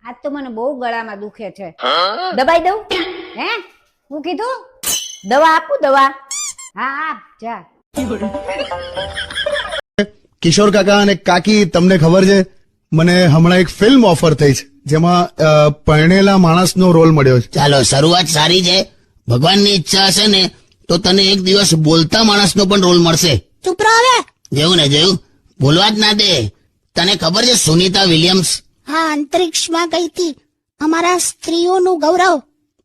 આજ તો મને બહુ ગળામાં દુખે છે. દબાઈ દઉં? હે હું કીધું? દવા આપું? દવા? હા આપ જા. કિશોર કાકા અને કાકી, તમને ખબર છે મને હમણાં એક ફિલ્મ ઓફર થઈ છે જેમાં પરણેલા માણસનો રોલ મળ્યો છે. ચાલો, શરૂઆત સારી છે. ભગવાનની ઈચ્છા હશે ને તો તને એક દિવસ બોલતા માણસનો પણ રોલ મળશે. ચૂપ રહો હવે. જેવું ને જેવું બોલવા જ ના દે. તને ખબર છે સુનીતા વિલિયમ્સ? હા, અંતરિક્ષમાં ગઈ હતી. અમારા સ્ત્રીઓનું ગૌરવ.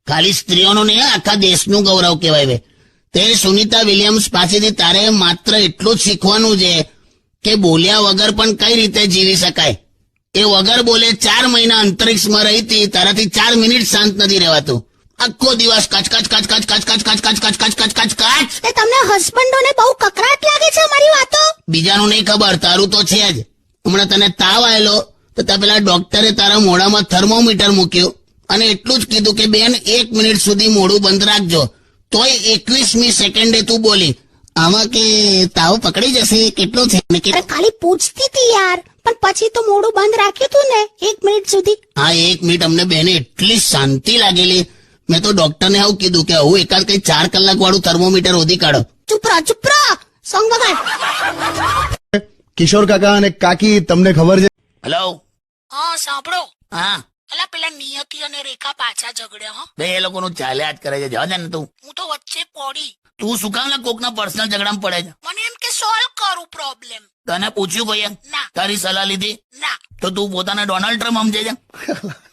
ખાલી સ્ત્રીઓનું નહીં, આખા દેશનું ગૌરવ કહેવાય. બે તે સુનીતા વિલિયમ્સ પાસેથી તારે માત્ર એટલું જ શીખવાનું છે કે બોલ્યા વગર પણ કઈ રીતે જીવી શકાય. એ વગર બોલે 4 મહિના અંતરિક્ષમાં રહી હતી, તારાથી 4 મિનિટ શાંત નથી રહેવાતું. આખો દિવસ કચ કચ કચ કચ કચ કચ કચ કચ કચ કચ કચ કચ કચ. તે તમને હસબન્ડોને બહુ કકરાટ લાગે છે અમારી વાતો? બીજાનું નહીં ખબર, તારું તો છે જ. હમણાં તને તાવ આવેલો તો ત્યાં પેલા ડોક્ટરે તારા મોઢામાં થર્મોમીટર મૂક્યું અને એટલું જ કીધું કે બેન 1 મિનિટ સુધી મોઢું બંધ રાખજો. તોય 21મી સેકન્ડે તું બોલી આમાં કે તાવ પકડી જશે, કેટલો છે ને અરે ખાલી પૂછતી હતી યાર, પણ પછી તો મોઢું બંધ રાખ્યું તું ને 1 મિનિટ સુધી. હા, 1 મિનિટ અમને બેને એટલી શાંતિ લાગેલી. મેં તો ડોક્ટરને આવું કીધું કે આવું એકાદ કઈ 4 કલાક વાળું થર્મોમીટર શોધી કાઢો. ચૂપ રહો સોંગ વગાડ. કિશોર કાકા અને કાકી, તમને ખબર છે હેલો. હા સાંભળો, હા અલા પેલા નિયતિ અને રેખા પાછા ઝઘડ્યા. હો, બે એ લોકોનું ચાલ્યા જ કરે છે. જવા દે ને તું. હું તો વચ્ચે પડી. તું શું કામ કોકના પર્સનલ ઝઘડામાં પડે છે? મને એમ કે સોલ્વ કરું પ્રોબ્લેમ. તને પૂછ્યું ભાઈ? ના. તારી સલાહ લીધી? ના. તો તું પોતાને ડોનાલ્ડ ટ્રમ્પ સમજે છે?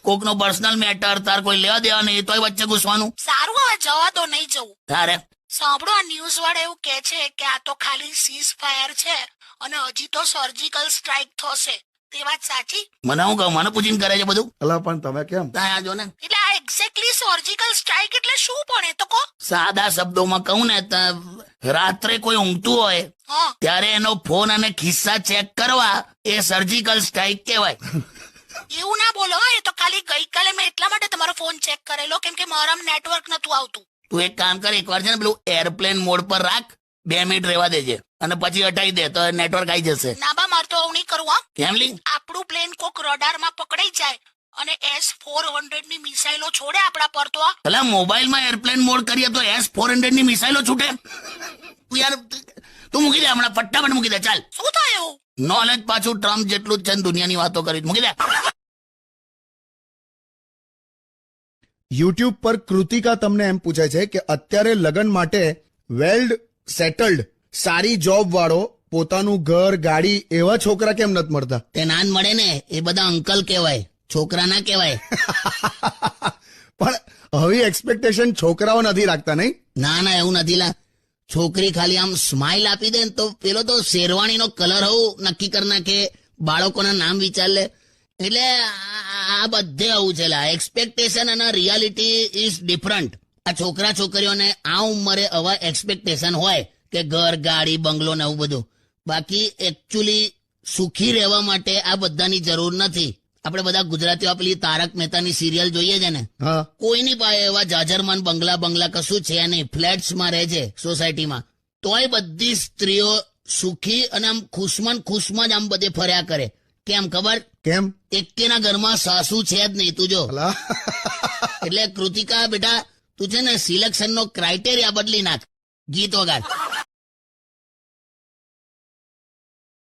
કોકનો પર્સનલ મેટર, તાર કોઈ લેવા દેવા નહીં, તોય વચ્ચે ઘૂસવાનું. સારું, હવે જવા દો, નહીં જવું. તારે સાંભળો, આ ન્યૂઝ વાળા એવું કે છે કે આ તો ખાલી સીઝ ફાયર છે અને હજી તો સર્જિકલ સ્ટ્રાઇક થશે. તે વાત સાચી? મને હું કહું, મને પૂછીને કરે છે બધું. અલા પણ તમે કેમ? ત્યાં જો ને, એટલે આ એક્ઝેક્ટલી સર્જિકલ સ્ટ્રાઇક એટલે શું પણ એ તો કહો. સાદા શબ્દોમાં કહું ને તો રાત્રે કોઈ ઊંઘતું હોય હા, ત્યારે એનો ફોન અને ખિસ્સા ચેક કરવા એ સર્જિકલ સ્ટ્રાઇક કહેવાય. એવું ના બોલો. એ તો ખાલી ગઈકાલે મેં એટલા માટે તમારો ફોન ચેક કરેલો કેમ કે મારા નેટવર્ક નતું આવતું. તું એક કામ કર, એકવાર છે ને પેલું એરપ્લેન મોડ પર રાખ, 2 મિનિટ રહેવા દેજે અને પછી હટાઈ દે તો નેટવર્ક આવી જશે. ના બા, મારે તો આવું નહીં કરવું. હા, કેમ લી? આપણું પ્લેન કોક રડારમાં પકડાઈ જાય અને S-400 ની મિસાઇલો છોડે આપણા પર તો પેલા મોબાઈલમાં એરપ્લેન મોડ કરીએ તો S-400 ની મિસાઇલો છૂટે? તું યાર તું મૂકી દે હમણાં, ફટાફટ મૂકી દે. ચાલ, શું થયું? નોલેજ પાછું ટ્રમ્પ જેટલું જ છે ને દુનિયાની વાતો કરી. મૂકી દે. યુટ્યુબ પર કૃતિકા તમને એમ પૂછે છે કે અત્યારે લગ્ન માટે વેલ્ડ સેટલ્ડ સારી જોબ વાળો પોતાનું ઘર ગાડી એવા છોકરા કેમ નથી મળતા? તે નાન મળે ને એ બધા અંકલ કહેવાય, છોકરા ના કહેવાય. પણ હવે એક્સપેક્ટેશન છોકરાઓ નથી રાખતા, નહીં? ના ના, એવું નથી લા. છોકરી ખાલી આમ સ્માઇલ આપી દે ને તો પેલો તો શેરવાણીનો કલર હોવું નક્કી કરી નાખે, બાળકોના નામ વિચાર લે. એટલે આ બધે આવું છે લા. એક્સપેક્ટેશન અને રિયાલિટી ઇઝ ડિફરન્ટ. આ છોકરા છોકરીઓને આ ઉંમરે આવા એક્સપેક્ટેશન હોય કે ઘર ગાડી બંગલો ને એવું બધું. બાકી એકચ્યુઅલી સુખી રહેવા માટે આ બધાની જરૂર નથી. આપણે બધા ગુજરાતીઓ પેલી તારક મહેતાની સિરિયલ જોઈએ છે ને, હા, કોઈની પાસે એવા જાજરમાન બંગલા કશું છે નહીં, ફ્લેટ્સમાં રહે છે સોસાયટીમાં, તોય બધી સ્ત્રીઓ સુખી અને આમ ખુશમાં જ આમ બધે ફર્યા કરે. કેમ ખબર? કેમ? એકેના ઘરમાં સાસુ છે જ નહીં, તું જો. અલા એટલે કૃતિકા બેટા, તું છે ને સિલેક્શનનો ક્રાઇટેરિયા બદલી નાખ. ગીત વગાડ.